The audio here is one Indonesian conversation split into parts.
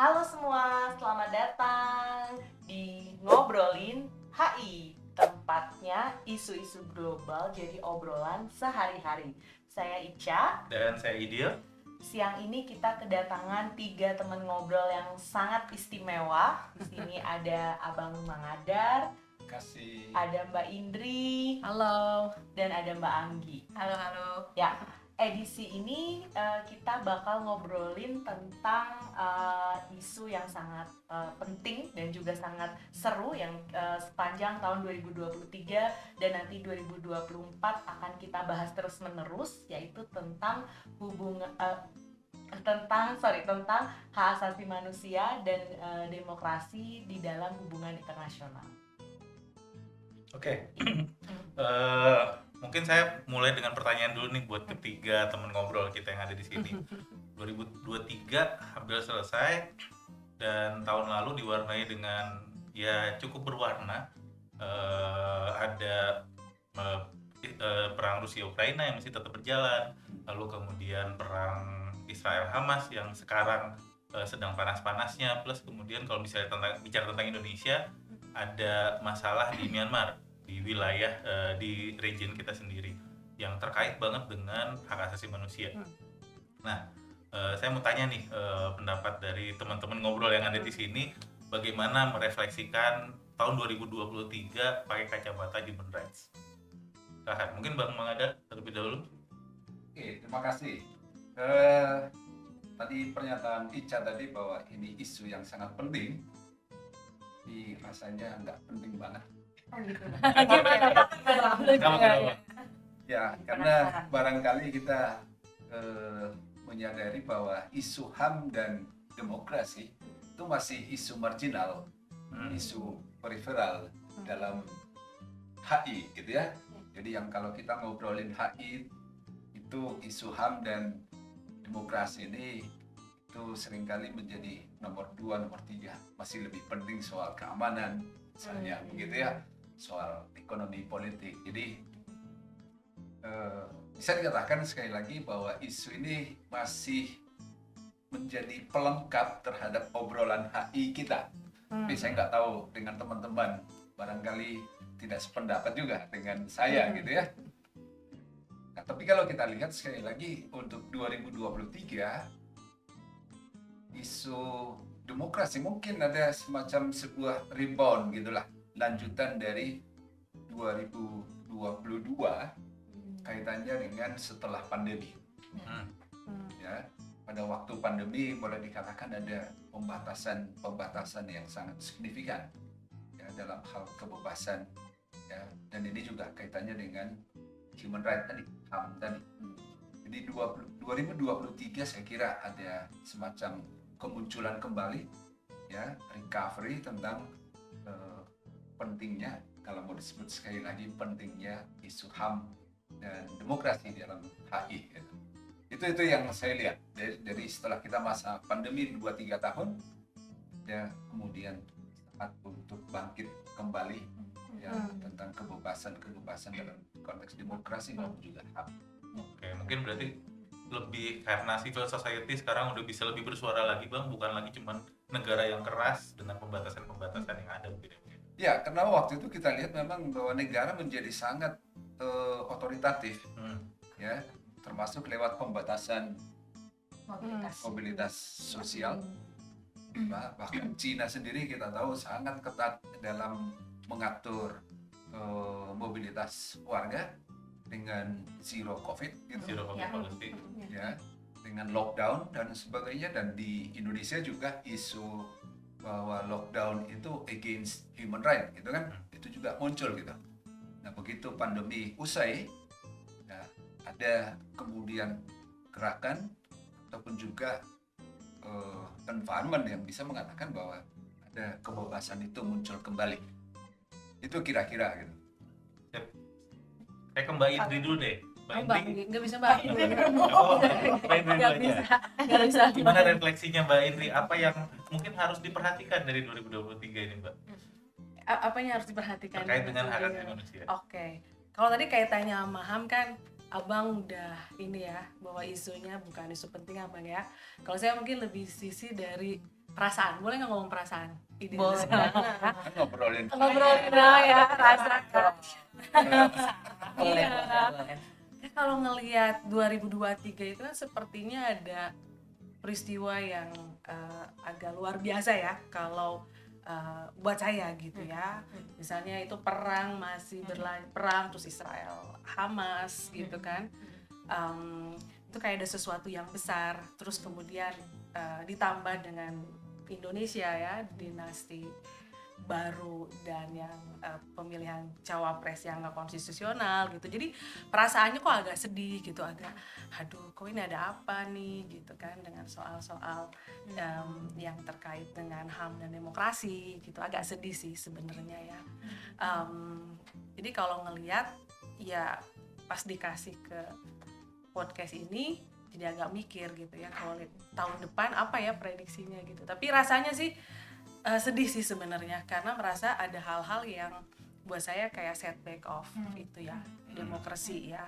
Halo semua, selamat datang di Ngobrolin HI. Tempatnya isu-isu global jadi obrolan sehari-hari. Saya Ica. Dan saya Idil. Siang ini kita kedatangan 3 teman ngobrol yang sangat istimewa. Di sini ada Abang Mangadar, Kasih. ada Mbak Indri, Halo. dan ada Mbak Anggi. Halo. Ya, edisi ini kita bakal ngobrolin tentang isu yang sangat penting dan juga sangat seru yang sepanjang tahun 2023 dan nanti 2024 akan kita bahas terus-menerus, yaitu tentang tentang hak asasi manusia dan demokrasi di dalam hubungan internasional. Oke. Mungkin saya mulai dengan pertanyaan dulu nih buat ketiga teman ngobrol kita yang ada di sini. 2023 hampir selesai dan tahun lalu diwarnai dengan ya cukup berwarna. Ada perang Rusia Ukraina yang masih tetap berjalan, lalu kemudian perang Israel Hamas yang sekarang sedang panas-panasnya, plus kemudian kalau misalnya bicara tentang Indonesia, ada masalah di Myanmar, di wilayah di region kita sendiri yang terkait banget dengan hak asasi manusia. Nah, saya mau tanya nih pendapat dari teman-teman ngobrol yang ada di sini, bagaimana merefleksikan tahun 2023 pakai kacamata human rights. Mungkin Bang Mangada terlebih dahulu. Oke, terima kasih. Tadi pernyataan Ica tadi bahwa ini isu yang sangat penting, tapi rasanya nggak penting banget. Kenapa? Ya, karena barangkali kita menyadari bahwa isu HAM dan demokrasi itu masih isu marginal, isu periferal dalam HI, gitu ya. Jadi yang kalau kita ngobrolin HI itu isu HAM dan demokrasi ini itu seringkali menjadi nomor 2, nomor 3. Masih lebih penting soal keamanan, misalnya begitu ya, soal ekonomi politik. Jadi bisa dikatakan sekali lagi bahwa isu ini masih menjadi pelengkap terhadap obrolan HI kita. Tapi saya nggak tahu dengan teman-teman, barangkali tidak sependapat juga dengan saya gitu ya. Nah, tapi kalau kita lihat sekali lagi untuk 2023, isu demokrasi mungkin ada semacam sebuah rebound gitulah, lanjutan dari 2022 kaitannya dengan setelah pandemi. Ya, pada waktu pandemi boleh dikatakan ada pembatasan yang sangat signifikan ya dalam hal kebebasan ya, dan ini juga kaitannya dengan human right tadi, HAM tadi. Jadi 2023 saya kira ada semacam kemunculan kembali ya, recovery tentang pentingnya, kalau mau disebut sekali lagi, pentingnya isu HAM dan demokrasi dalam HI gitu. Itu yang saya lihat dari setelah kita masa pandemi 2-3 tahun ya, kemudian saat untuk bangkit kembali ya tentang kebebasan dalam konteks demokrasi maupun juga HAM. Oke, mungkin berarti lebih karena civil society sekarang udah bisa lebih bersuara lagi, Bang, bukan lagi cuman negara yang keras dengan pembatasan-pembatasan yang ada mungkin. Ya, karena waktu itu kita lihat memang bahwa negara menjadi sangat otoritatif ya, termasuk lewat pembatasan mobilitas sosial. Bahkan Cina sendiri kita tahu sangat ketat dalam mengatur mobilitas warga dengan zero covid gitu. Zero COVID policy. Ya, dengan lockdown dan sebagainya. Dan di Indonesia juga isu bahwa lockdown itu against human right gitu kan, itu juga muncul gitu. Nah, begitu pandemi usai ya, ada kemudian gerakan ataupun juga environment yang bisa mengatakan bahwa ada kebebasan itu muncul kembali. Itu kira-kira gitu. Saya ke Mbak Indri dulu deh. Mbak Indri, nggak bisa Mbak Indri. Mbak Indri Nggak dulu aja. bisa. Gimana refleksinya Mbak Indri? Apa yang mungkin harus diperhatikan dari 2023 ini, Mbak? Apa yang harus diperhatikan Terkait dengan hak asasi manusia. Oke. Kalau tadi kaitannya sama HAM kan Abang udah ini ya, bahwa isunya bukan isu penting Abang ya. Kalau saya mungkin lebih sisi dari perasaan. Boleh nggak ngomong perasaan? Ide Boleh besar. banget. Kan ngobrolin Ngobrolin ya, rasa. Boleh, Iya. boleh. Kalau ngelihat 2023 itu kan sepertinya ada peristiwa yang agak luar biasa ya kalau buat saya gitu ya. Misalnya itu perang masih perang terus Israel Hamas gitu kan. Itu kayak ada sesuatu yang besar, terus kemudian ditambah dengan Indonesia ya, dinasti baru dan yang pemilihan cawapres yang nggak konstitusional gitu. Jadi perasaannya kok agak sedih gitu, agak aduh kok ini ada apa nih gitu kan, dengan soal-soal yang terkait dengan HAM dan demokrasi gitu. Agak sedih sih sebenarnya ya. Jadi kalau ngelihat ya pas dikasih ke podcast ini jadi agak mikir gitu ya, kalau tahun depan apa ya prediksinya gitu. Tapi rasanya sih sedih sih sebenarnya, karena merasa ada hal-hal yang buat saya kayak setback of itu ya, demokrasi ya.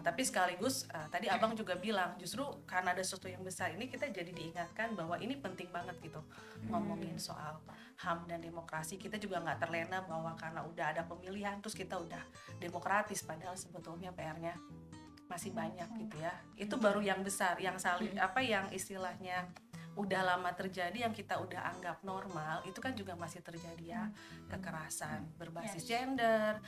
Tapi sekaligus tadi abang juga bilang justru karena ada sesuatu yang besar ini kita jadi diingatkan bahwa ini penting banget gitu, ngomongin soal HAM dan demokrasi. Kita juga nggak terlena bahwa karena udah ada pemilihan terus kita udah demokratis, padahal sebetulnya PR-nya masih banyak gitu ya. Itu baru yang besar, yang saling yang istilahnya udah lama terjadi, yang kita udah anggap normal, itu kan juga masih terjadi ya. Kekerasan berbasis gender,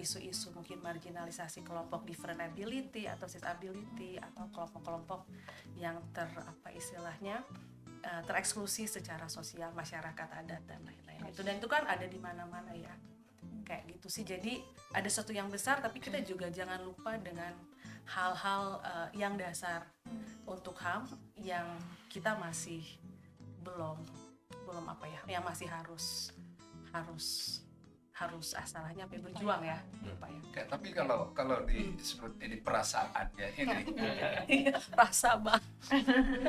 isu-isu mungkin marginalisasi kelompok different ability atau disability, atau kelompok-kelompok yang tereksklusi secara sosial, masyarakat adat dan lain-lain. Dan itu kan ada di mana-mana ya. Kayak gitu sih. Jadi ada sesuatu yang besar, tapi kita juga jangan lupa dengan hal-hal yang dasar untuk HAM yang kita masih belum yang masih harus asalnya berjuang ya, lupa ya. Tapi kalau disebut ini perasaan ya, ini Rasa bang.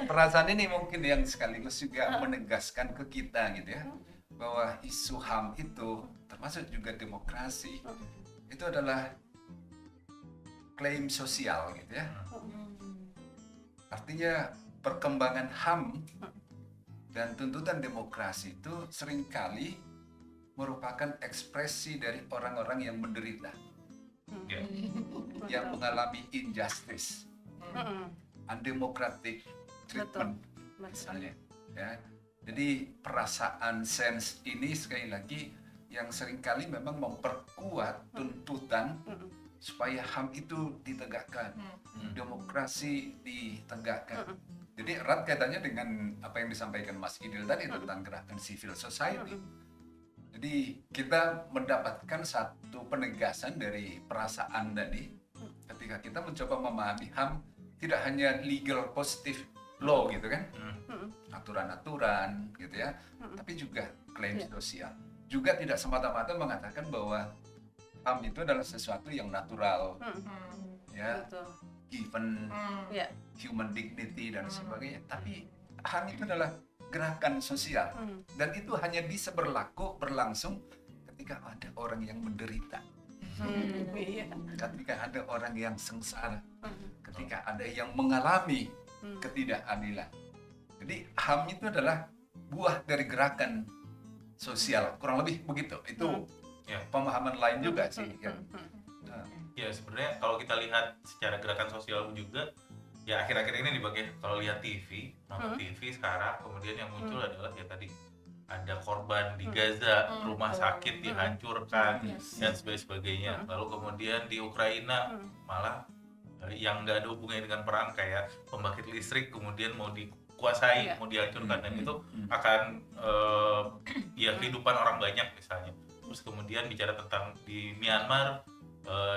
perasaan ini mungkin yang sekaligus juga menegaskan ke kita gitu ya, bahwa isu HAM itu termasuk juga demokrasi itu adalah klaim sosial gitu ya. Artinya perkembangan HAM dan tuntutan demokrasi itu seringkali merupakan ekspresi dari orang-orang yang menderita, yang mengalami injustice, undemocratic treatment misalnya ya. Jadi perasaan sense ini sekali lagi yang seringkali memang memperkuat tuntutan supaya HAM itu ditegakkan, demokrasi ditegakkan. Jadi erat kaitannya dengan apa yang disampaikan Mas Idil tadi tentang gerakan civil society. Jadi kita mendapatkan satu penegasan dari perasaan tadi ketika kita mencoba memahami HAM tidak hanya legal positive law gitu kan, aturan-aturan gitu ya, tapi juga klaim sosial. Juga tidak semata-mata mengatakan bahwa HAM itu adalah sesuatu yang natural, ya, given human dignity dan sebagainya. Tapi HAM itu adalah gerakan sosial, dan itu hanya bisa berlangsung ketika ada orang yang menderita, ketika ada orang yang sengsara, ketika ada yang mengalami ketidakadilan. Jadi HAM itu adalah buah dari gerakan sosial, kurang lebih begitu. Itu pemahaman lain juga sih. Ya sebenarnya kalau kita lihat secara gerakan sosial juga, ya akhir-akhir ini dipakai kalau lihat TV, nonton TV sekarang, kemudian yang muncul adalah ya tadi ada korban di Gaza, rumah sakit dihancurkan dan sebagainya. Lalu kemudian di Ukraina malah yang nggak ada hubungannya dengan perang kayak pembangkit listrik kemudian mau dikuasai, mau dihancurkan, dan itu akan ya kehidupan orang banyak misalnya. Terus kemudian bicara tentang di Myanmar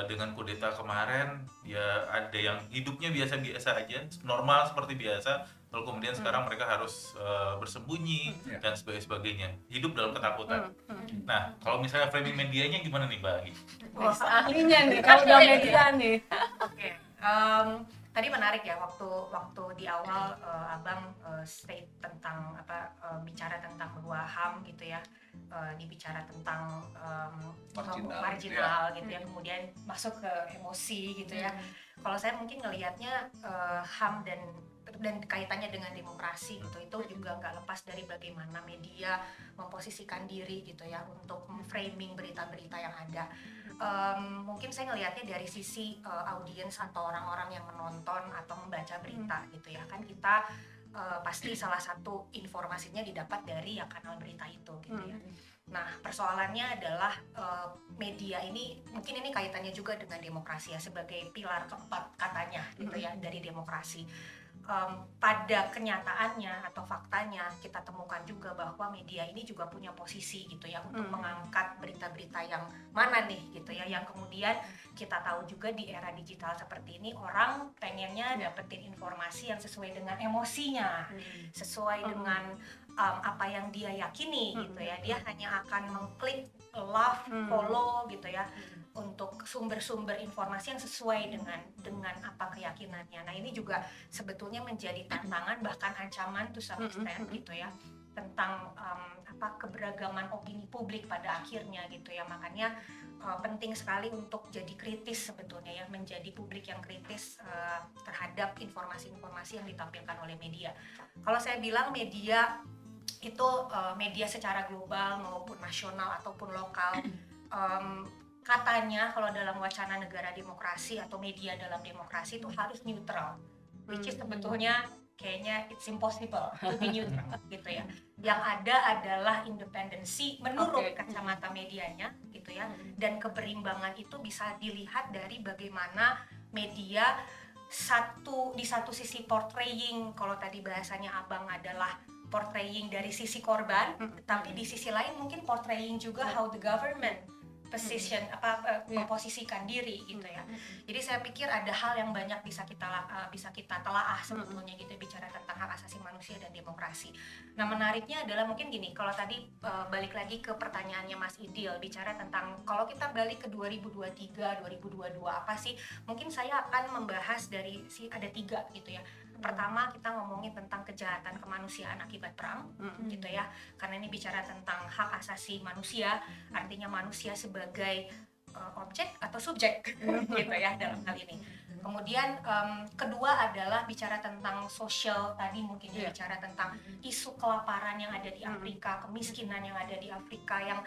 dengan kudeta kemarin, ya ada yang hidupnya biasa-biasa aja, normal seperti biasa, lalu kemudian sekarang mereka harus bersembunyi dan sebagainya, hidup dalam ketakutan. Nah, kalau misalnya framing medianya gimana nih Mbak Agi? Ahlinya nih, kalau udah media nih. Oke, tadi menarik ya waktu di awal abang state tentang bicara tentang bahwa HAM gitu ya, dibicara tentang marginal gitu ya, kemudian masuk ke emosi gitu ya. Kalau saya mungkin ngelihatnya HAM dan dan kaitannya dengan demokrasi gitu, itu juga nggak lepas dari bagaimana media memposisikan diri gitu ya untuk framing berita-berita yang ada. Mungkin saya ngelihatnya dari sisi audiens atau orang-orang yang menonton atau membaca berita gitu ya, kan kita pasti salah satu informasinya didapat dari ya kanal berita itu gitu ya. Nah, persoalannya adalah media ini, mungkin ini kaitannya juga dengan demokrasi ya, sebagai pilar keempat katanya gitu ya dari demokrasi. Pada kenyataannya atau faktanya kita temukan juga bahwa media ini juga punya posisi gitu ya untuk mengangkat berita-berita yang mana nih gitu ya, yang kemudian kita tahu juga di era digital seperti ini orang pengennya dapetin informasi yang sesuai dengan emosinya, sesuai dengan apa yang dia yakini gitu ya. Dia hanya akan mengklik love, follow gitu ya untuk sumber-sumber informasi yang sesuai dengan apa keyakinannya. Nah, ini juga sebetulnya menjadi tantangan bahkan ancaman to some extent gitu ya tentang apa keberagaman opini publik pada akhirnya gitu ya. Makanya penting sekali untuk jadi kritis sebetulnya ya, menjadi publik yang kritis terhadap informasi-informasi yang ditampilkan oleh media. Kalau saya bilang media itu media secara global maupun nasional ataupun lokal, katanya kalau dalam wacana negara demokrasi atau media dalam demokrasi itu harus neutral, which is sebetulnya kayaknya it's impossible to be neutral gitu ya. Yang ada adalah independensi menurut kacamata medianya gitu ya, dan keberimbangan itu bisa dilihat dari bagaimana media di satu sisi portraying, kalau tadi bahasanya Abang adalah portraying dari sisi korban, tapi di sisi lain mungkin portraying juga how the government position memposisikan diri gitu ya. Jadi saya pikir ada hal yang banyak bisa kita telaah sebetulnya gitu bicara tentang hak asasi manusia dan demokrasi. Nah, menariknya adalah mungkin gini, kalau tadi balik lagi ke pertanyaannya Mas Idil bicara tentang kalau kita balik ke 2023, 2022 apa sih? Mungkin saya akan membahas dari ada 3 gitu ya. Pertama, kita ngomongin tentang kejahatan kemanusiaan akibat perang gitu ya, karena ini bicara tentang hak asasi manusia, artinya manusia sebagai objek atau subjek gitu ya dalam hal ini. Kemudian kedua adalah bicara tentang sosial, tadi mungkin bicara tentang isu kelaparan yang ada di Afrika, kemiskinan yang ada di Afrika, yang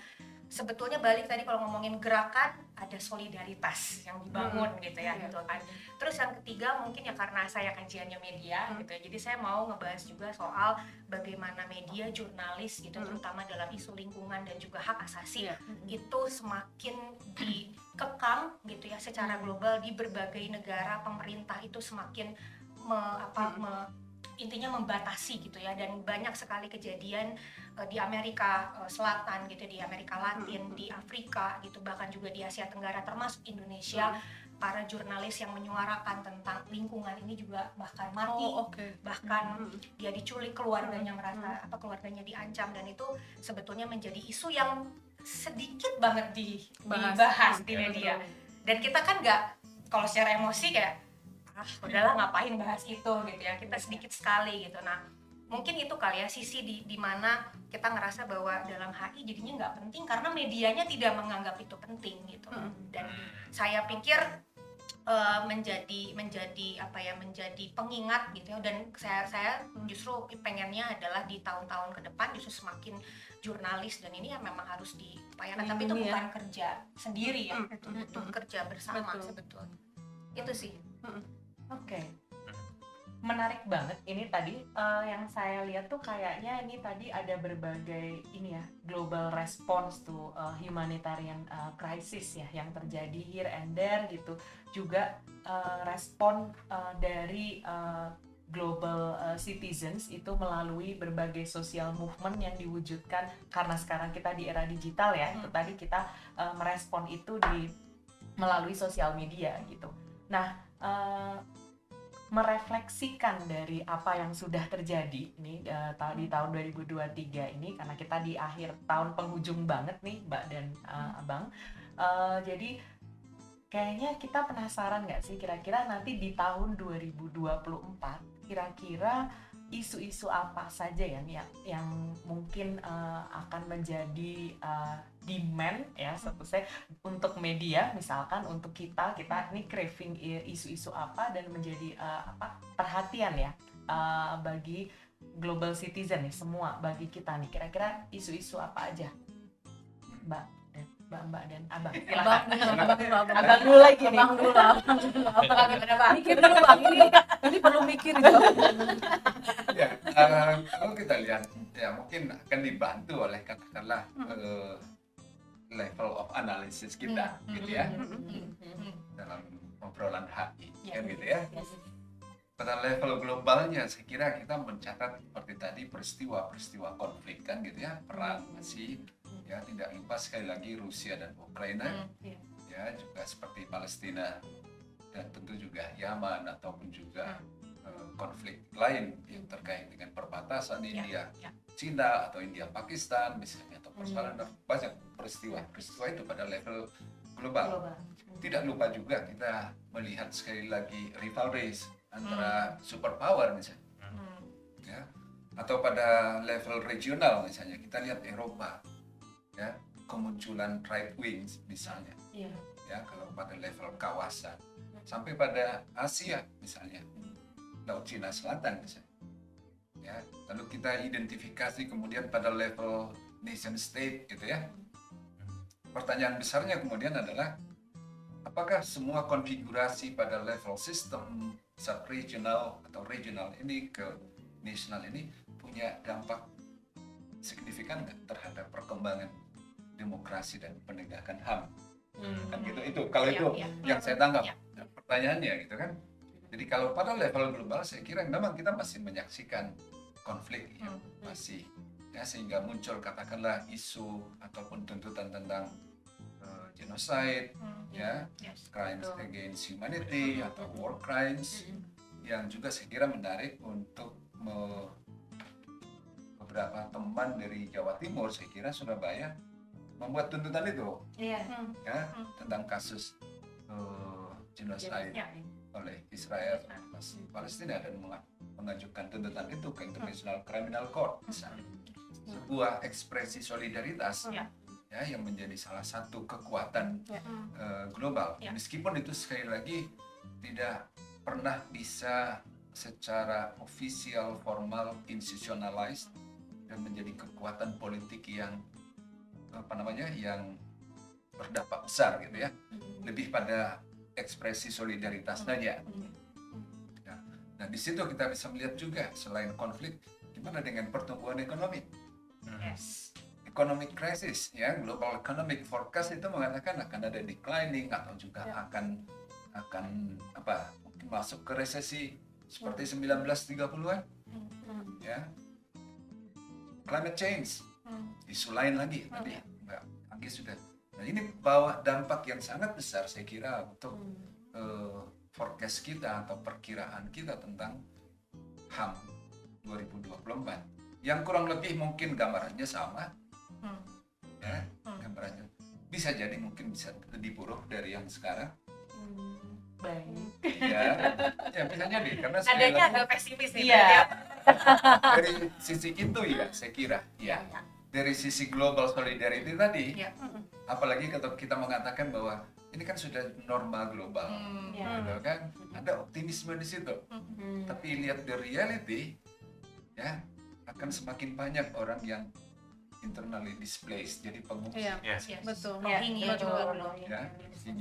sebetulnya balik tadi kalau ngomongin gerakan ada solidaritas yang dibangun gitu ya gitu kan. Terus yang ketiga mungkin ya karena saya kajiannya media gitu ya, jadi saya mau ngebahas juga soal bagaimana media, jurnalis gitu terutama dalam isu lingkungan dan juga hak asasi itu semakin dikekang gitu ya secara global di berbagai negara. Pemerintah itu semakin intinya membatasi gitu ya, dan banyak sekali kejadian di Amerika Selatan gitu, di Amerika Latin, di Afrika gitu, bahkan juga di Asia Tenggara termasuk Indonesia. Para jurnalis yang menyuarakan tentang lingkungan ini juga bahkan mati, bahkan dia diculik, keluarganya merasa keluarganya diancam, dan itu sebetulnya menjadi isu yang sedikit banget dibahas di media. Dan kita kan nggak, kalau secara emosi kayak udahlah ngapain bahas itu gitu ya, kita sedikit sekali gitu. Nah, mungkin itu kali ya sisi di mana kita ngerasa bahwa dalam HI jadinya nggak penting karena medianya tidak menganggap itu penting gitu. Dan saya pikir menjadi pengingat gitu ya, dan saya justru pengennya adalah di tahun-tahun ke depan justru semakin jurnalis, dan ini ya memang harus diupayakan, tapi itu bukan kerja sendiri ya, itu butuh kerja bersama sebetulnya. Itu sih. Oke. Menarik banget ini tadi yang saya lihat tuh kayaknya ini tadi ada berbagai ini ya, global response to humanitarian crisis ya yang terjadi here and there gitu, juga respon dari global citizens itu melalui berbagai social movement yang diwujudkan karena sekarang kita di era digital ya. Itu tadi kita merespon itu melalui sosial media gitu. Nah, merefleksikan dari apa yang sudah terjadi nih di tahun 2023 ini, karena kita di akhir tahun penghujung banget nih Mbak dan Abang, jadi kayaknya kita penasaran nggak sih kira-kira nanti di tahun 2024 kira-kira isu-isu apa saja yang mungkin akan menjadi demand ya, sebetulnya untuk media, misalkan untuk kita ini craving isu-isu apa dan menjadi perhatian ya bagi global citizen nih, semua bagi kita nih, kira-kira isu-isu apa aja, Mbak dan Abang? Abang dulu lagi nih. Abang dulu. Mikir dulu Bang, ini perlu mikir jawabannya. Ya, kalau kita lihat ya mungkin akan dibantu oleh katakanlah level of analysis kita gitu ya dalam obrolan HI kan gitu ya. Pada level globalnya saya kira kita mencatat seperti tadi peristiwa konflik kan gitu ya, perang masih ya, tidak lupa sekali lagi Rusia dan Ukraina ya, juga seperti Palestina dan tentu juga Yaman ataupun juga konflik lain yang terkait dengan perbatasan India Cina atau India Pakistan misalnya, atau persoalan banyak peristiwa itu pada level global. Tidak lupa juga kita melihat sekali lagi rivalries antara superpower misalnya ya, atau pada level regional misalnya kita lihat Eropa ya, kemunculan right wings misalnya ya, kalau pada level kawasan, sampai pada Asia misalnya, Laut Cina Selatan misalnya ya, lalu kita identifikasi kemudian pada level nation state gitu ya. Pertanyaan besarnya kemudian adalah apakah semua konfigurasi pada level sistem sub-regional atau regional ini ke nasional ini punya dampak signifikan nggak terhadap perkembangan demokrasi dan penegakan HAM? Kan gitu, itu kalau itu yang saya tangkap pertanyaannya gitu kan. Jadi kalau pada level global saya kira memang kita masih menyaksikan konflik yang masih ya, sehingga muncul katakanlah isu ataupun tuntutan tentang genocide ya, crimes against humanity atau war crimes yang juga saya kira menarik untuk beberapa teman dari Jawa Timur, saya kira Surabaya membuat tuntutan itu ya, tentang kasus genocide oleh Israel atas Palestina dan mengajukan tuntutan itu ke International Criminal Court misalnya. Sebuah ekspresi solidaritas ya, yang menjadi salah satu kekuatan global, meskipun itu sekali lagi tidak pernah bisa secara official, formal, institutionalized dan menjadi kekuatan politik yang yang berdampak besar gitu ya, lebih pada ekspresi solidaritas saja. Nah di situ kita bisa melihat juga selain konflik, gimana dengan pertumbuhan ekonomi, economic crisis ya, global economic forecast itu mengatakan akan ada declining atau juga akan mungkin masuk ke resesi seperti 1930-an ya. Climate change isu lain lagi tadi Mbak Anggi sudah. Nah ini bawa dampak yang sangat besar saya kira untuk forecast kita atau perkiraan kita tentang HAM 2024 yang kurang lebih mungkin gambarannya sama ya, gambarannya bisa jadi mungkin bisa lebih buruk dari yang sekarang. Baik. Ya bisa jadi karena adanya agak pesimis nih dari sisi itu ya saya kira ya. Dari sisi global solidarity tadi, apalagi kalau kita mengatakan bahwa ini kan sudah norma global, gitu kan, ada optimisme di situ. Tapi lihat the reality, ya akan semakin banyak orang yang internally displaced, jadi pengungsi. Betul. Rohingya juga belum. Ya, gitu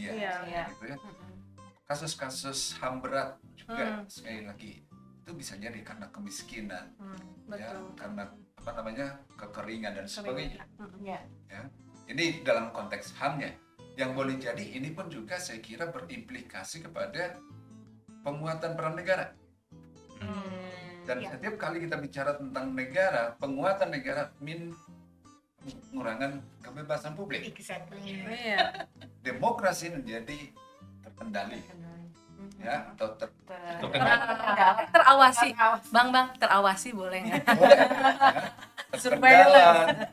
ya. Kasus-kasus HAM berat juga sekali lagi itu bisa jadi karena kemiskinan, ya, karena kekeringan dan sebagainya. Ya. Ini dalam konteks HAM-nya. Yang boleh jadi ini pun juga saya kira berimplikasi kepada penguatan peran negara. Dan setiap kali kita bicara tentang negara, penguatan negara pengurangan kebebasan publik. Demokrasi menjadi terkendali. Ya, atau terawasi. Bang, terawasi boleh nggak? Boleh,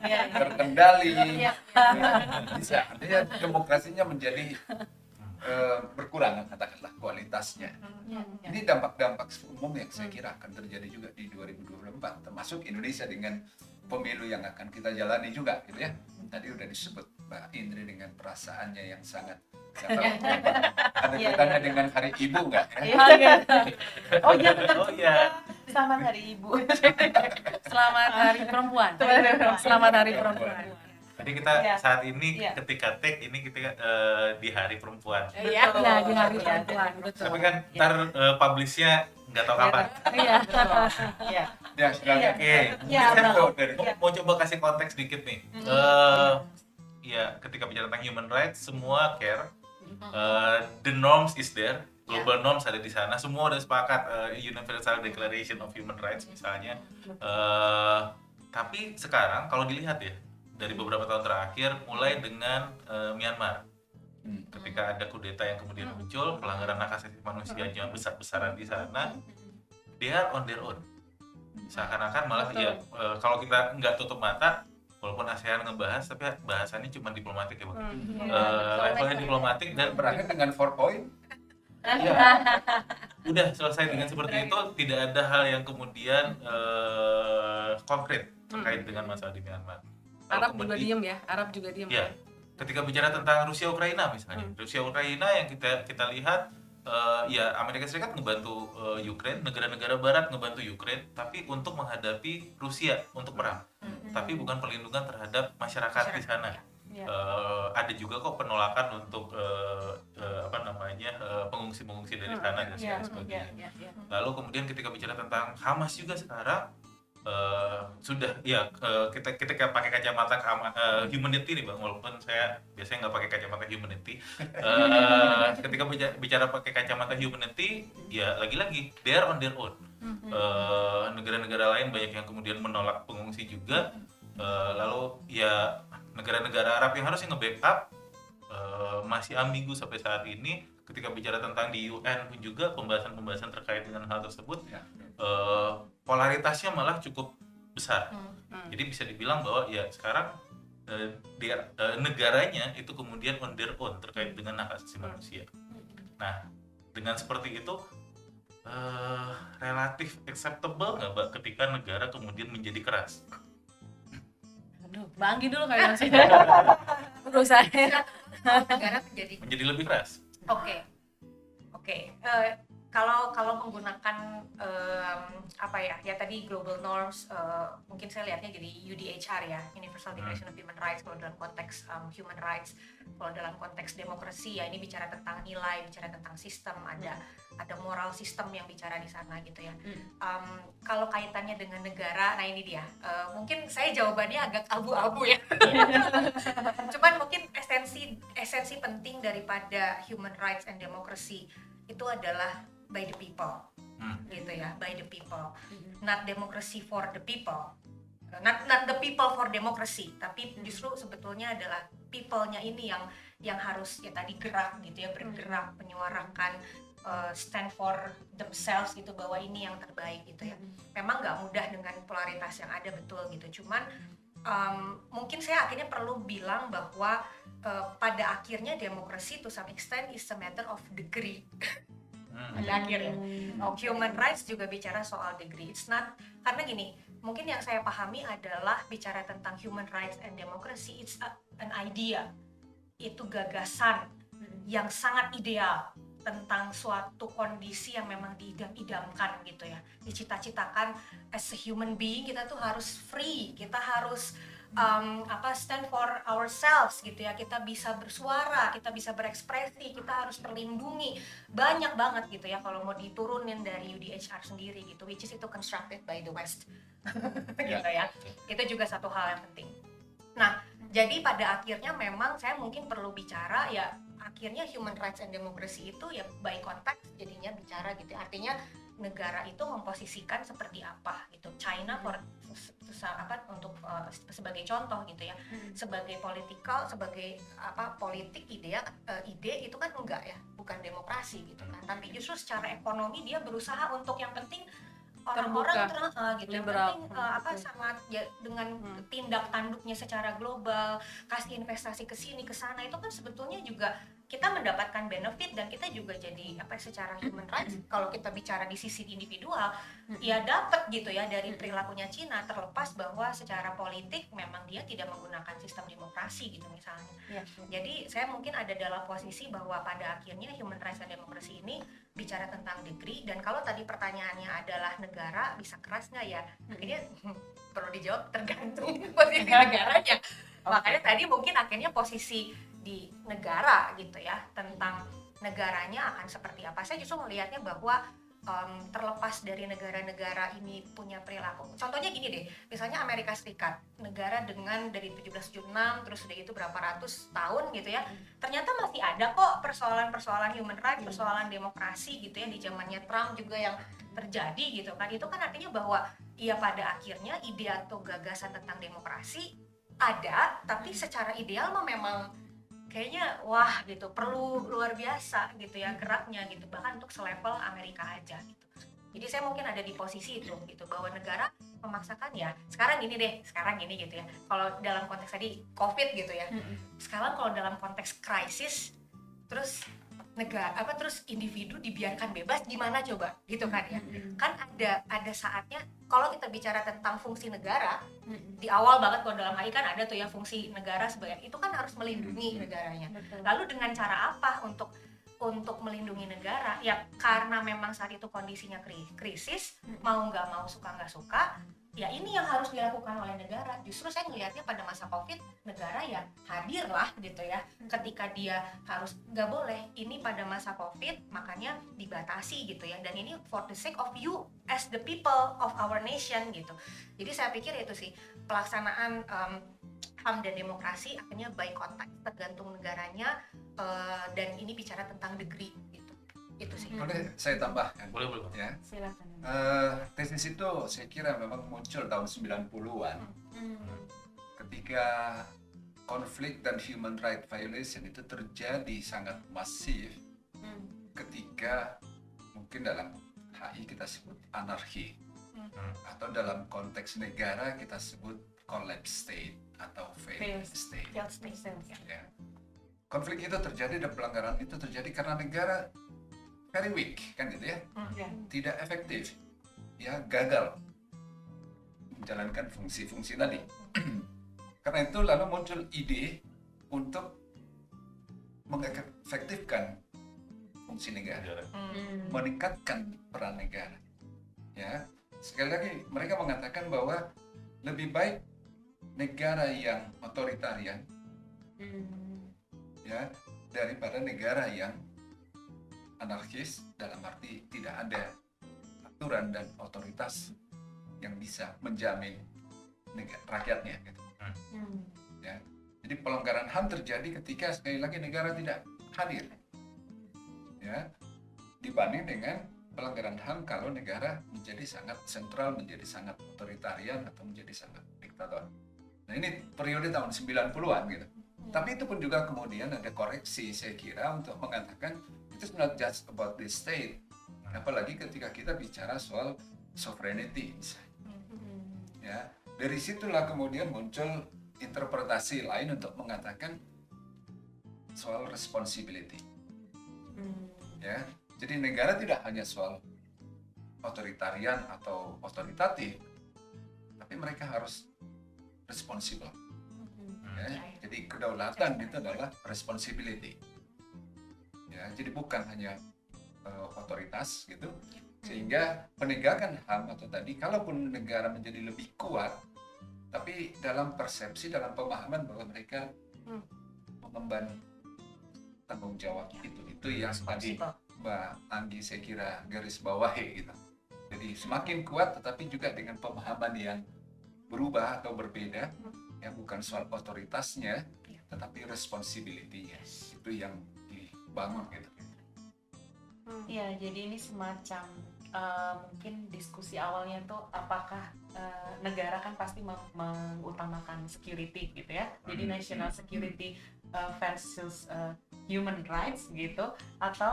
ya. Terkendali, bisa. Artinya demokrasinya menjadi berkurang, katakanlah kualitasnya. Ini dampak-dampak umum yang saya kira akan terjadi juga di 2024, termasuk Indonesia dengan pemilu yang akan kita jalani juga, gitu ya. Tadi udah disebut Mbak Indri dengan perasaannya yang sangat ada kaitannya dengan Hari Ibu nggak ya? Oh iya. Selamat Hari Ibu. Selamat Hari Perempuan. Selamat Hari Perempuan. Selamat Hari Perempuan. Jadi kita Iya. saat ini Iya. ketika take ini kita di hari perempuan. Iya, Betul. iya, di Hari Iya, Perempuan, betul. Tapi kan ntar publishnya nggak tahu kapan. Iya. Iya. Ya, silakan. Oke, Iya, mungkin saya Bang. dari Iya. mau coba kasih konteks dikit nih. Ya, ketika bicara tentang human rights, semua care. The norms is there, global norms ada di sana. Semua udah sepakat. Universal Declaration of Human Rights misalnya. Tapi sekarang kalau dilihat ya, dari beberapa tahun terakhir, mulai dengan Myanmar. Ketika ada kudeta yang kemudian muncul, pelanggaran hak asasi manusianya besar-besaran di sana, they are on their own. Seakan-akan malah Betul. ya kalau kita nggak tutup mata, walaupun ASEAN ngebahas, tapi bahasannya cuma diplomatik ya, Bang. Levelnya diplomatik dan Berakhir dengan 4 point. udah selesai dengan seperti itu, tidak ada hal yang kemudian konkret terkait dengan masalah di Myanmar. Lalu Arab juga kemudian- diem ya, Arab juga diem. Ya, ketika bicara tentang Rusia Ukraina misalnya, Rusia Ukraina yang kita lihat ya Amerika Serikat ngebantu Ukraine, negara-negara Barat ngebantu Ukraine, tapi untuk menghadapi Rusia untuk perang, tapi bukan perlindungan terhadap masyarakat di sana. Iya. Ada juga kok penolakan untuk pengungsi-pengungsi dari sana dan Iya. sebagainya. Iya. Iya. Lalu kemudian ketika bicara tentang Hamas juga sekarang sudah ya kita pakai kacamata humanity nih Bang, walaupun saya biasanya nggak pakai kacamata humanity. Ketika bicara pakai kacamata humanity, ya lagi-lagi they are on their own. Negara-negara lain banyak yang kemudian menolak pengungsi juga. Lalu ya negara-negara Arab yang harusnya nge-backup masih ambigu sampai saat ini. Ketika bicara tentang di UN pun juga pembahasan-pembahasan terkait dengan hal tersebut, polaritasnya malah cukup besar. Jadi bisa dibilang bahwa ya sekarang negaranya itu kemudian on their own terkait dengan hak asasi manusia. Nah, dengan seperti itu relatif acceptable nggak Mbak ketika negara kemudian menjadi keras? Aduh, Banggi dulu kali masih. Terus saya. Negara menjadi Menjadi lebih keras. Oke. Kalau menggunakan ya tadi global norms, mungkin saya lihatnya jadi UDHR ya, Universal Declaration of Human Rights kalau dalam konteks human rights. Kalau dalam konteks demokrasi ya ini bicara tentang nilai, bicara tentang sistem, ada moral sistem yang bicara di sana gitu ya. Kalau kaitannya dengan negara, nah ini dia. Mungkin saya jawabannya agak abu-abu ya. Cuman mungkin esensi penting daripada human rights and democracy itu adalah by the people, gitu ya, by the people, not democracy for the people, not the people for democracy, tapi justru sebetulnya adalah people-nya ini yang harus ya tadi gerak gitu ya, bergerak menyuarakan, stand for themselves gitu, bahwa ini yang terbaik gitu ya. Memang nggak mudah dengan polaritas yang ada, betul gitu, cuman mungkin saya akhirnya perlu bilang bahwa pada akhirnya demokrasi to some extent is a matter of degree. Pada akhirnya human rights juga bicara soal degree. It's not, karena gini, mungkin yang saya pahami adalah bicara tentang human rights and democracy, it's an idea, itu gagasan yang sangat ideal tentang suatu kondisi yang memang diidam-idamkan gitu ya, dicita-citakan as a human being. Kita tuh harus free, kita harus stand for ourselves gitu ya, kita bisa bersuara, kita bisa berekspresi, kita harus terlindungi, banyak banget gitu ya kalau mau diturunin dari UDHR sendiri gitu, which is itu constructed by the West gitu ya. Itu juga satu hal yang penting. Nah, jadi pada akhirnya memang saya mungkin perlu bicara ya, akhirnya human rights and democracy itu ya by context jadinya bicara gitu, artinya negara itu memposisikan seperti apa gitu. China untuk sebagai contoh gitu ya, sebagai politikal, sebagai politik ide itu kan enggak ya, bukan demokrasi gitu kan, tapi justru secara ekonomi dia berusaha untuk yang penting orang-orang gitu, yang penting sangat ya, dengan tindak tanduknya secara global, kasih investasi ke sini ke sana, itu kan sebetulnya juga kita mendapatkan benefit dan kita juga jadi secara human rights, kalau kita bicara di sisi individual ya dapat gitu ya dari perilakunya Cina, terlepas bahwa secara politik memang dia tidak menggunakan sistem demokrasi gitu misalnya. Jadi saya mungkin ada dalam posisi bahwa pada akhirnya human rights dan demokrasi ini bicara tentang degree, dan kalau tadi pertanyaannya adalah negara bisa keras nggak ya, akhirnya perlu dijawab tergantung posisi negaranya. Makanya tadi mungkin akhirnya posisi di negara gitu ya, tentang negaranya akan seperti apa. Saya justru melihatnya bahwa terlepas dari negara-negara ini punya perilaku. Contohnya gini deh, misalnya Amerika Serikat, negara dengan dari 1776 terus udah itu berapa ratus tahun gitu ya, ternyata masih ada kok persoalan-persoalan human rights, persoalan demokrasi gitu ya, di zamannya Trump juga yang terjadi gitu kan. Itu kan artinya bahwa ya pada akhirnya ide atau gagasan tentang demokrasi ada, tapi secara ideal mah memang kayaknya wah gitu, perlu luar biasa gitu ya geraknya gitu, bahkan untuk selevel Amerika aja gitu. Jadi saya mungkin ada di posisi itu gitu, bahwa negara memaksakan ya sekarang gini gitu ya, kalau dalam konteks tadi COVID gitu ya, sekarang kalau dalam konteks krisis terus negara terus individu dibiarkan bebas, gimana coba gitu kan ya. Kan ada saatnya kalau kita bicara tentang fungsi negara, di awal banget kalau dalam HI kan ada tuh ya fungsi negara sebagai itu kan harus melindungi negaranya. Lalu dengan cara apa untuk melindungi negara? Ya karena memang saat itu kondisinya krisis, mau nggak mau, suka nggak suka, ya ini yang harus dilakukan oleh negara. Justru saya melihatnya pada masa COVID, negara ya hadir lah gitu ya, ketika dia harus nggak boleh ini pada masa COVID, makanya dibatasi gitu ya, dan ini for the sake of you as the people of our nation gitu. Jadi saya pikir itu sih pelaksanaan HAM dan demokrasi akhirnya by konteks tergantung negaranya, dan ini bicara tentang degree gitu. Itu sih. Boleh saya tambahkan? Boleh. Ya. Silakan. Tesis itu saya kira memang muncul tahun 90-an ketika konflik dan human right violation itu terjadi sangat masif, ketika mungkin dalam HI kita sebut anarki, atau dalam konteks negara kita sebut collapse state atau failed state. Ya. Konflik itu terjadi dan pelanggaran itu terjadi karena negara very weak kan gitu ya, tidak efektif, ya gagal menjalankan fungsi-fungsi tadi. Karena itu lalu muncul ide untuk mengefektifkan fungsi negara, meningkatkan peran negara. Ya, sekali lagi mereka mengatakan bahwa lebih baik negara yang otoritarian, ya, daripada negara yang anarkis, dalam arti tidak ada aturan dan otoritas yang bisa menjamin rakyatnya gitu. Ya. Jadi pelanggaran HAM terjadi ketika sekali lagi negara tidak hadir, ya, dibanding dengan pelanggaran HAM kalau negara menjadi sangat sentral, menjadi sangat otoritarian atau menjadi sangat diktator. Nah ini periode tahun 90-an gitu. Tapi itu pun juga kemudian ada koreksi saya kira untuk mengatakan it's not just about the state, apalagi ketika kita bicara soal sovereignty. Ya, dari situlah kemudian muncul interpretasi lain untuk mengatakan soal responsibility. Ya, jadi negara tidak hanya soal otoritarian atau otoritatif, tapi mereka harus responsible. Ya, jadi kedaulatan itu adalah responsibility. Ya, jadi bukan hanya otoritas gitu, sehingga penegakan HAM atau tadi, kalaupun negara menjadi lebih kuat, tapi dalam persepsi, dalam pemahaman bahwa mereka mengemban tanggung jawab itu yang tadi Mbak Anggi saya kira garis bawahi gitu. Jadi semakin kuat, tetapi juga dengan pemahaman yang berubah atau berbeda, yang bukan soal otoritasnya, tetapi responsibility-nya, itu yang dibangun gitu. Iya, jadi ini semacam mungkin diskusi awalnya tuh apakah negara kan pasti mengutamakan security gitu ya, jadi national security versus human rights gitu, atau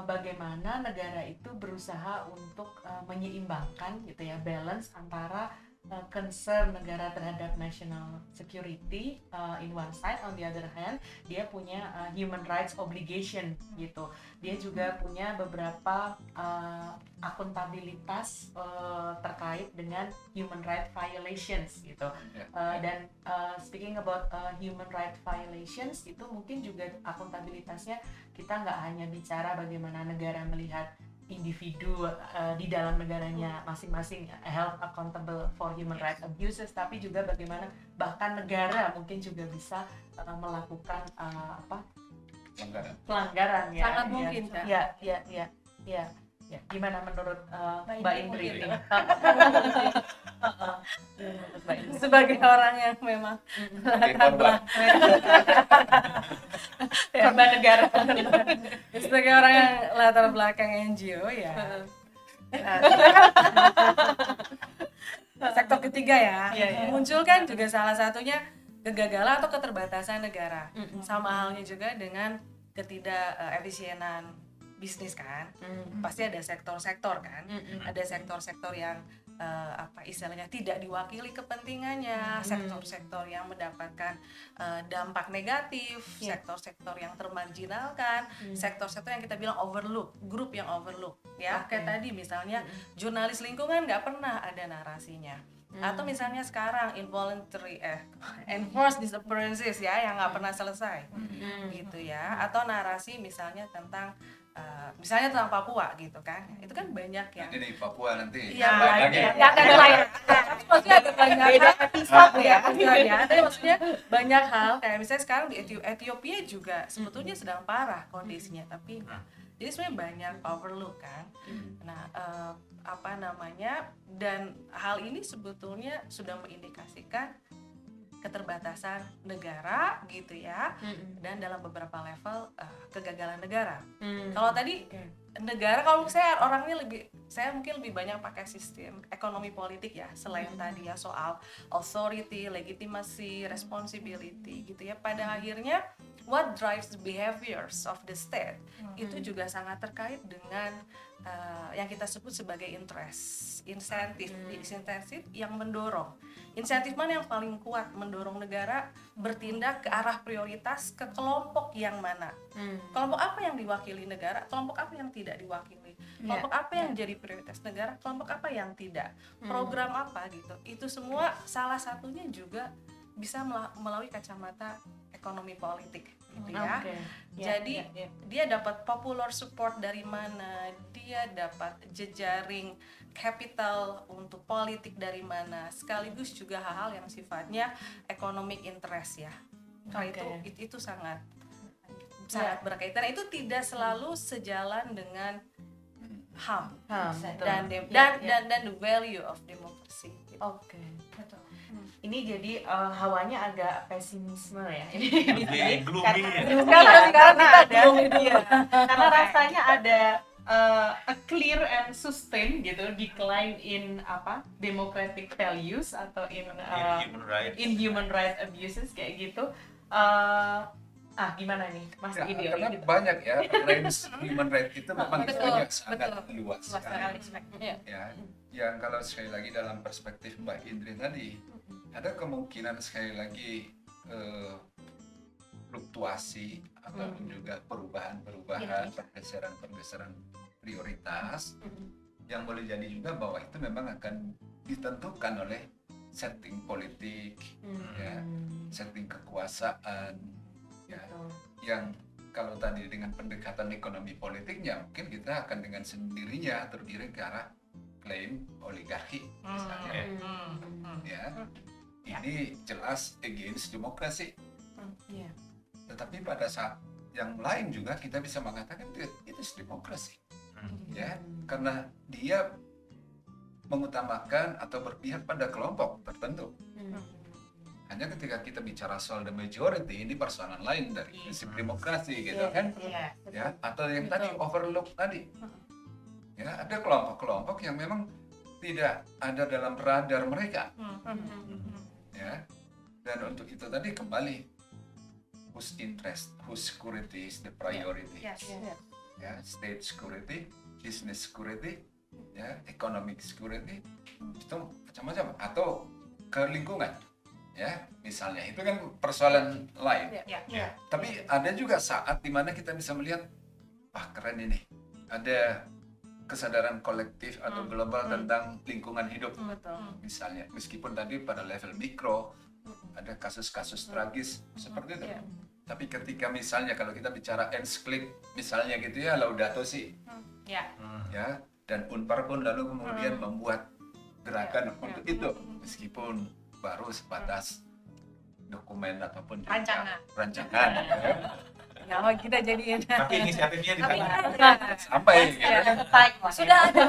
bagaimana negara itu berusaha untuk menyeimbangkan gitu ya, balance antara concern negara terhadap national security in one side, on the other hand dia punya human rights obligation gitu. Dia juga punya beberapa akuntabilitas terkait dengan human rights violations gitu. Dan speaking about human rights violations itu mungkin juga akuntabilitasnya kita nggak hanya bicara bagaimana negara melihat individu di dalam negaranya masing-masing held accountable for human rights abuses, tapi juga bagaimana bahkan negara mungkin juga bisa melakukan pelanggaran ya. Sangat mungkin kan? Ya. Gimana menurut Mbak Indri? Sebagai orang yang memang korban negara. sebagai orang yang latar belakang NGO ya. Sektor ketiga ya. Muncul kan juga salah satunya kegagalan atau keterbatasan negara. Sama halnya juga dengan ketidakefisienan bisnis kan. Pasti ada sektor-sektor kan. Ada sektor-sektor yang istilahnya tidak diwakili kepentingannya, sektor-sektor yang mendapatkan dampak negatif, sektor-sektor yang termarginalkan, sektor-sektor yang kita bilang overlook, grup yang overlook ya. Kayak tadi misalnya jurnalis lingkungan nggak pernah ada narasinya. Atau misalnya sekarang involuntary enforced disappearances ya yang nggak pernah selesai gitu ya. Atau narasi misalnya tentang Papua gitu kan, itu kan banyak yang Jadi Papua nanti iya banyak ya kan lain, maksudnya ada banyak hal ya, tapi maksudnya banyak hal kayak misalnya sekarang di Ethiopia juga sebetulnya sedang parah kondisinya, tapi jadi sebenarnya banyak overlook kan. Nah dan hal ini sebetulnya sudah mengindikasikan keterbatasan negara gitu ya, dan dalam beberapa level kegagalan negara. Kalau tadi negara, kalau saya orangnya saya mungkin lebih banyak pakai sistem ekonomi politik ya, selain tadi ya soal authority, legitimasi, responsibility gitu ya. Pada akhirnya what drives the behaviors of the state itu juga sangat terkait dengan yang kita sebut sebagai insentif yang mendorong. Insentif mana yang paling kuat mendorong negara bertindak ke arah prioritas ke kelompok yang mana? Kelompok apa yang diwakili negara? Kelompok apa yang tidak diwakili? Kelompok apa yang jadi prioritas negara? Kelompok apa yang tidak? Program apa gitu? Itu semua salah satunya juga bisa melalui kacamata ekonomi politik gitu ya. Jadi dia dapat popular support dari mana, dia dapat jejaring capital untuk politik dari mana, sekaligus juga hal-hal yang sifatnya economic interest ya. Itu sangat berkaitan. Itu tidak selalu sejalan dengan HAM dan the value of democracy. Betul. Ini jadi hawanya agak pesimisme ya. Lebih gloomy ya. Karena rasanya ada a clear and sustain gitu decline in democratic values atau in human rights abuses kayak gitu. Gimana nih Mas Ide? Karena banyak ya range human rights itu memang banyak, sangat luas sekali. Ya, yang kalau sekali lagi dalam perspektif Mbak Indri tadi, ada kemungkinan sekali lagi fluktuasi ataupun juga perubahan-perubahan, pergeseran prioritas yang boleh jadi juga bahwa itu memang akan ditentukan oleh setting politik, ya, setting kekuasaan, ya, yang kalau tadi dengan pendekatan ekonomi politiknya mungkin kita akan dengan sendirinya terdiri ke arah klaim oligarki misalnya, ya. Ini jelas against demokrasi. Tetapi pada saat yang lain juga kita bisa mengatakan itu demokrasi, ya, karena dia mengutamakan atau berpihak pada kelompok tertentu. Hanya ketika kita bicara soal the majority, ini persoalan lain dari prinsip demokrasi gitu kan, ya, atau yang tadi overlook tadi, ya, ada kelompok-kelompok yang memang tidak ada dalam radar mereka. Ya, dan untuk itu tadi kembali whose interest, whose security is the priority. Ya, state security, business security, ya, economic security itu macam-macam, atau ke lingkungan, ya, misalnya itu kan persoalan lain. Ya. Tapi ada juga saat dimana kita bisa melihat, wah keren ini, ada kesadaran kolektif atau global tentang lingkungan hidup. Betul. Misalnya, meskipun tadi pada level mikro ada kasus-kasus tragis seperti itu. Iya. Tapi ketika misalnya kalau kita bicara Ensklik misalnya gitu ya, Laudato Si, Ya. ya, dan Unpar pun lalu kemudian membuat gerakan untuk itu, meskipun baru sebatas dokumen ataupun juga rancangan, ya. Ya, oh, kita jadiin. Tapi inisiatifnya di Tapi tangan. Sampai gitu. Sudah ada.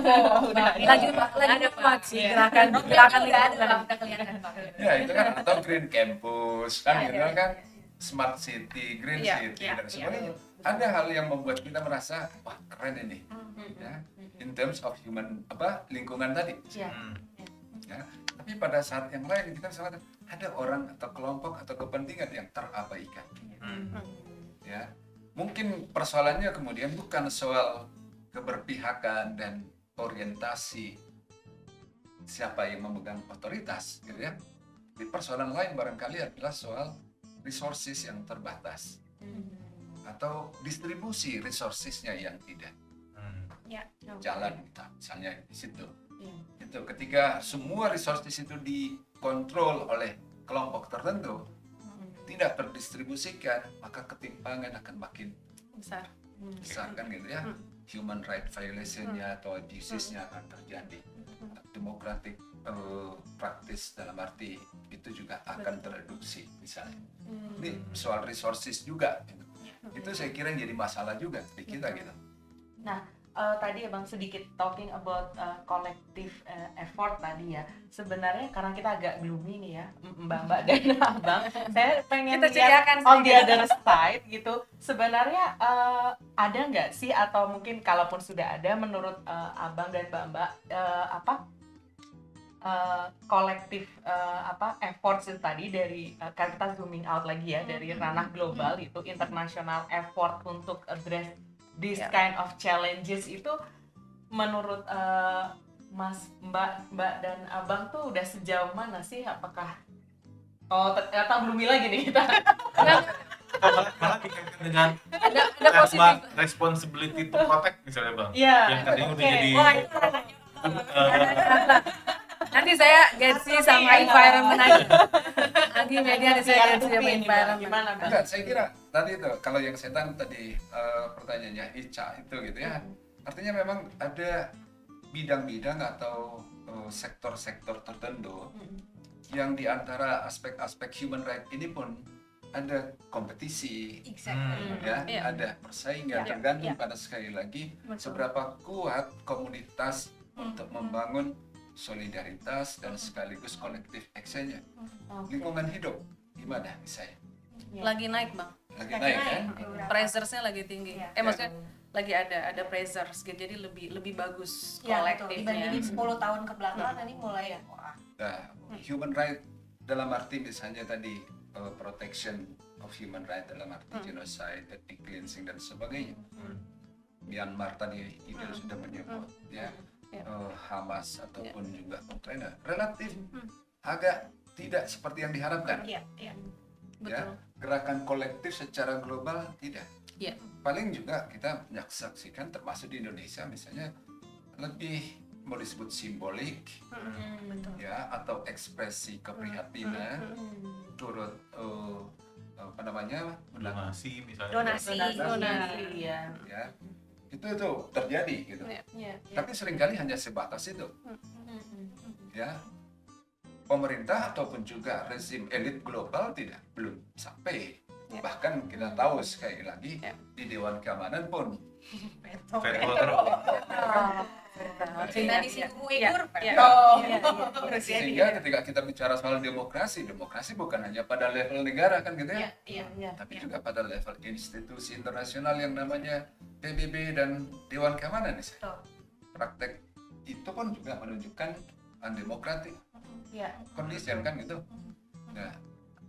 lagi kuat sih gerakan Udah lingkungan. ada, udah kelihatan Pak. Ya itu kan, atau Green Campus kan, gitu Ya. kan, Smart City, Green Iya, City iya, dan iya. sebagainya. Ada hal yang membuat kita merasa, wah keren ini, ya, in terms of lingkungan tadi. Iya. Ya. Tapi pada saat yang lain kita bisa lihat ada orang atau kelompok atau kepentingan yang terabaikan. Ya, mungkin persoalannya kemudian bukan soal keberpihakan dan orientasi siapa yang memegang otoritas, gitu ya. Di persoalan lain barangkali adalah soal resources yang terbatas atau distribusi resourcesnya yang tidak jalan, misalnya di situ. Itu ketika semua resources itu dikontrol oleh kelompok tertentu, tidak terdistribusikan, maka ketimpangan akan makin Besar. besar kan gitu ya. Human right violation-nya atau abusesnya akan terjadi. Democratic practice dalam arti itu juga akan tereduksi misalnya. Ini soal resources juga. Itu saya kira yang jadi masalah juga di kita gitu. Nah, tadi Abang sedikit talking about collective effort tadi ya. Sebenarnya karena kita agak gloomy nih ya, Mbak dan Abang, saya pengen Kita lihat ceriakan on the sedikit. other side gitu. Sebenarnya ada nggak sih, atau mungkin kalaupun sudah ada, menurut Abang dan Mbak, kolektif efforts itu tadi dari kalau kita zooming out lagi ya, dari ranah global itu international effort untuk address this kind of challenges itu, menurut Mbak dan Abang tuh udah sejauh mana sih? Apakah ternyata belum lagi nih kita? Malah dikaitkan dengan Ada apa, positif. responsibility to protect misalnya Bang. Iya. Yang tadinya udah Oke. jadi Wah, itu ranahnya. Nanti saya Getsi sama environment lagi. Nanti media saya Getsi sama environment. Gimana Bang? Enggak, saya kira tadi itu kalau yang saya tangkap tadi pertanyaannya Ica itu gitu ya. Artinya memang ada bidang-bidang atau sektor-sektor tertentu yang di antara aspek-aspek human right ini pun ada kompetisi, Exactly. ya, Iya. ada persaingan, Iya, tergantung iya. pada sekali lagi Betul. seberapa kuat komunitas untuk membangun solidaritas dan sekaligus kolektif actionnya. Oke. Lingkungan hidup gimana misalnya? Lagi naik bang, Lagi naik kan? pressure-nya lagi tinggi. Iya. Maksudnya lagi ada pressures gitu, jadi lebih bagus Ya, betul. kolektifnya. Dibandingin 10 tahun ke belakang, ini mulai wah. Nah, human right dalam arti misalnya tadi protection of human right dalam arti genocide, ethnic cleansing dan sebagainya. Myanmar tadi itu sudah menyebut ya, Ya. Hamas ataupun juga Ukraina relatif agak tidak seperti yang diharapkan. Iya, iya. Ya, Betul. gerakan kolektif secara global tidak. Iya. Paling juga kita menyaksikan termasuk di Indonesia misalnya lebih mau disebut simbolik Betul. ya, atau ekspresi keprihatinan turut donasi misalnya. Donasi. ya. ya, itu terjadi gitu. Iya. Tapi seringkali hanya sebatas itu ya. Pemerintah ataupun juga rezim elit global belum sampai. Ya. Bahkan kita tahu sekali lagi Ya. di Dewan Keamanan pun Veto. Veto terus. Cina disinggung Uighur, Iya. veto. sehingga ketika kita bicara soal demokrasi bukan hanya pada level negara kan gitu ya. Iya. Tapi juga pada level institusi internasional yang namanya PBB dan Dewan Keamanan misalnya. Betul. Praktek itu pun juga menunjukkan undemokratik Ya. condition kan gitu. Nah,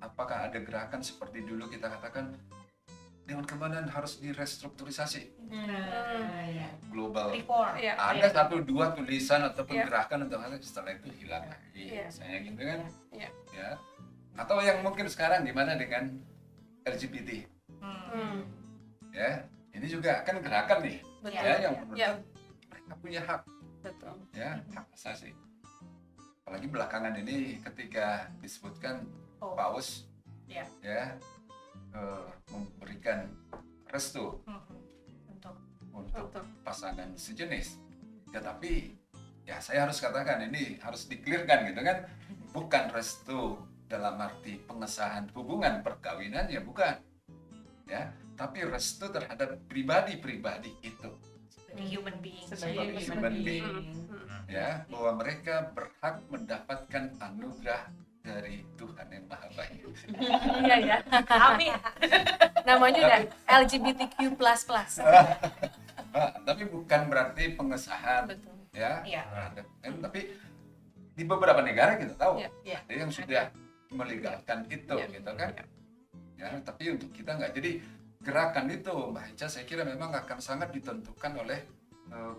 apakah ada gerakan seperti dulu kita katakan Dewan Keamanan harus direstrukturisasi. Ya. Global. Reform. Iya. Ada satu dua tulisan ataupun Iya. gerakan atau hal setelah itu hilang lagi, Iya. misalnya gitu kan. Iya. Ya. Atau yang mungkin sekarang gimana dengan LGBT, Hmm. ya. Ini juga kan gerakan nih, Betul. ya, yang Ya, menuntut mereka punya hak, betul. ya, hak asasi. Apalagi belakangan ini ketika disebutkan Oh. Paus, Ya. ya, memberikan restu Untuk untuk Betul. pasangan sejenis. Ya tapi ya saya harus katakan ini harus dikelirkan gitu kan, bukan restu dalam arti pengesahan hubungan perkawinan, ya bukan, ya, tapi restu terhadap pribadi-pribadi itu, sebagai human being. Sebagai Sebagai human being. Hmm. ya, bahwa mereka berhak mendapatkan anugerah dari Tuhan yang Maha Baik. Iya ya. Amin. Namanya udah LGBTQ++. Tapi bukan berarti pengesahan, Betul. ya, Iya. terhadap, tapi di beberapa negara kita tahu Iya. ada yang sudah melegalkan itu, Iya. gitu kan, ya, tapi untuk kita nggak. Jadi gerakan itu, Mbak Eca, saya kira memang akan sangat ditentukan oleh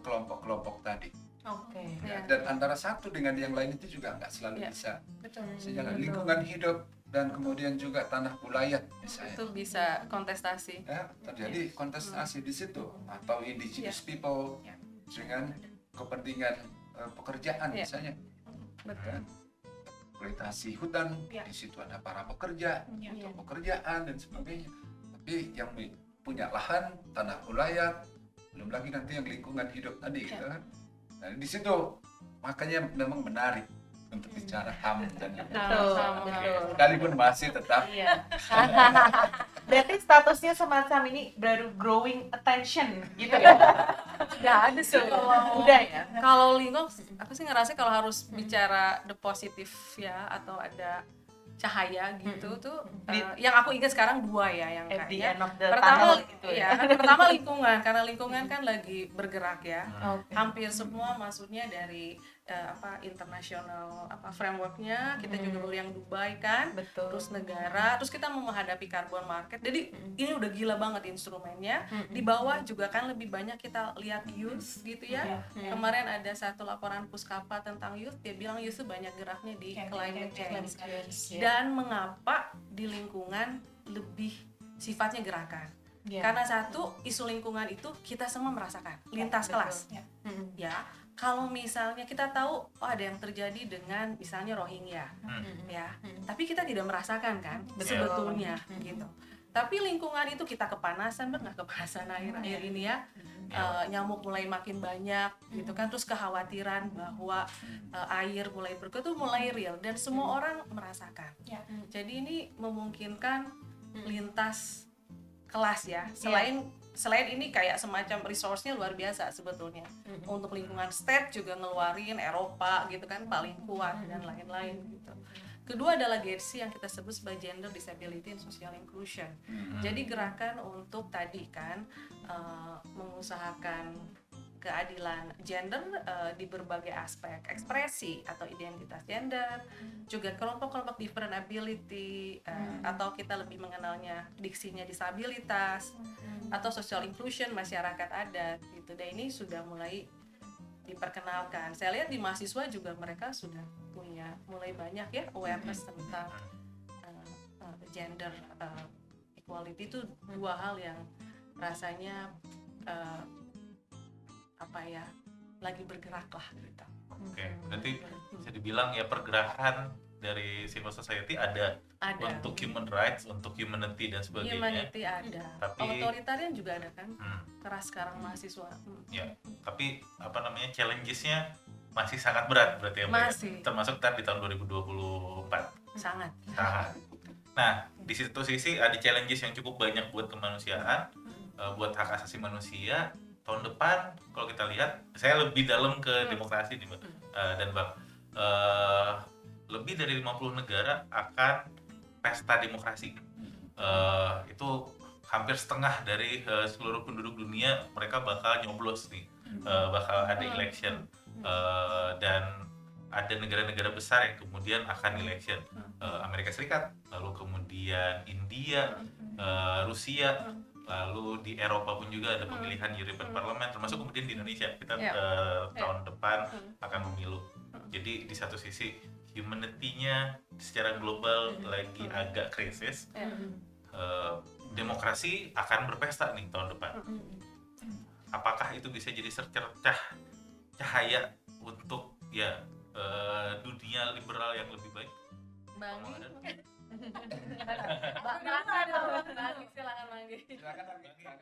kelompok-kelompok tadi, Oke. ya. Iya. Dan antara satu dengan yang lain itu juga nggak selalu Iya. bisa Betul. sejalan. Betul. Lingkungan hidup dan kemudian juga tanah ulayat misalnya, Itu bisa kontestasi. ya, terjadi kontestasi di situ, atau indigenous people Ya. dengan kepentingan pekerjaan Iya. misalnya, Betul. eksploitasi hutan, Ya. di situ ada para pekerja Ya. untuk pekerjaan dan sebagainya. Tapi yang punya lahan, tanah ulayat, belum lagi nanti yang lingkungan hidup tadi, gitu kan. Nah di situ makanya memang menarik untuk bicara HAM dan Betul. Betul. sekalipun masih tetap Iya. Berarti statusnya semacam ini baru growing attention gitu ya. Udah ada sih kalau Udah ya. kalau lingkungan, aku sih ngerasa kalau harus bicara the positif ya, atau ada cahaya gitu tuh, yang aku ingat sekarang dua ya yang At the kayaknya. end of the Pertama, tunnel gitu ya, ya. pertama lingkungan, karena lingkungan kan lagi bergerak ya. Oke. Hampir semua maksudnya dari international frameworknya, kita juga baru yang Dubai kan, Betul. terus negara, terus kita mau menghadapi carbon market. Jadi ini udah gila banget instrumennya. Di bawah juga kan lebih banyak kita lihat youth gitu ya. Kemarin ada satu laporan Puskapa tentang youth, dia bilang youth tuh banyak geraknya di climate change. Dan mengapa di lingkungan lebih sifatnya gerakan? Iya. Karena satu, isu lingkungan itu kita semua merasakan lintas betul. kelas. Ya, kalau misalnya kita tahu ada yang terjadi dengan misalnya Rohingya, ya, tapi kita tidak merasakan kan Betul. sebetulnya gitu. Tapi lingkungan itu kita kepanasan, nggak kepanasan air ini ya, nyamuk mulai makin banyak gitu kan, terus kekhawatiran bahwa air mulai berkurang itu mulai real dan semua orang merasakan. Ya. Jadi ini memungkinkan lintas kelas ya. Selain ini kayak semacam resource-nya luar biasa sebetulnya. Untuk lingkungan state juga ngeluarin Eropa gitu kan paling kuat dan lain-lain gitu. Kedua adalah GEDSI yang kita sebut sebagai Gender Disability and Social Inclusion. Jadi gerakan untuk tadi kan mengusahakan keadilan gender di berbagai aspek ekspresi atau identitas gender, juga kelompok-kelompok different ability atau kita lebih mengenalnya diksinya disabilitas atau social inclusion masyarakat adat gitu. Dan ini sudah mulai diperkenalkan. Saya lihat di mahasiswa juga mereka sudah punya mulai banyak ya awareness tentang gender equality. Itu dua hal yang rasanya lagi bergerak lah gitu. Oke, berarti bisa dibilang ya pergerakan dari civil society ada untuk human rights, untuk humanity dan sebagainya. Humanity ada, Tapi- otoritarian juga ada kan, Hmm, keras sekarang mahasiswa. ya, tapi challenges-nya masih sangat berat berarti ya, Mbak, ya? Masih. Termasuk tadi di tahun 2024. Sangat. Sangat. Nah, di situ sisi ada challenges yang cukup banyak buat kemanusiaan, buat hak asasi manusia. Tahun depan kalau kita lihat, saya lebih dalam ke demokrasi nih, Mbak, dan Bang. Lebih dari 50 negara akan pesta demokrasi. Itu hampir setengah dari seluruh penduduk dunia, mereka bakal nyoblos nih, bakal ada election. Dan ada negara-negara besar yang kemudian akan election. Amerika Serikat, lalu kemudian India, Rusia, lalu di Eropa pun juga ada pemilihan European Parliament, termasuk kemudian di Indonesia kita Ya. tahun depan akan pemilu. Jadi di satu sisi humanity-nya secara global lagi agak krisis, demokrasi akan berpesta nih tahun depan. Apakah itu bisa jadi secercah cahaya untuk ya dunia liberal yang lebih baik? Bang Kalau ada? Bang, silakan Bang. Silakan.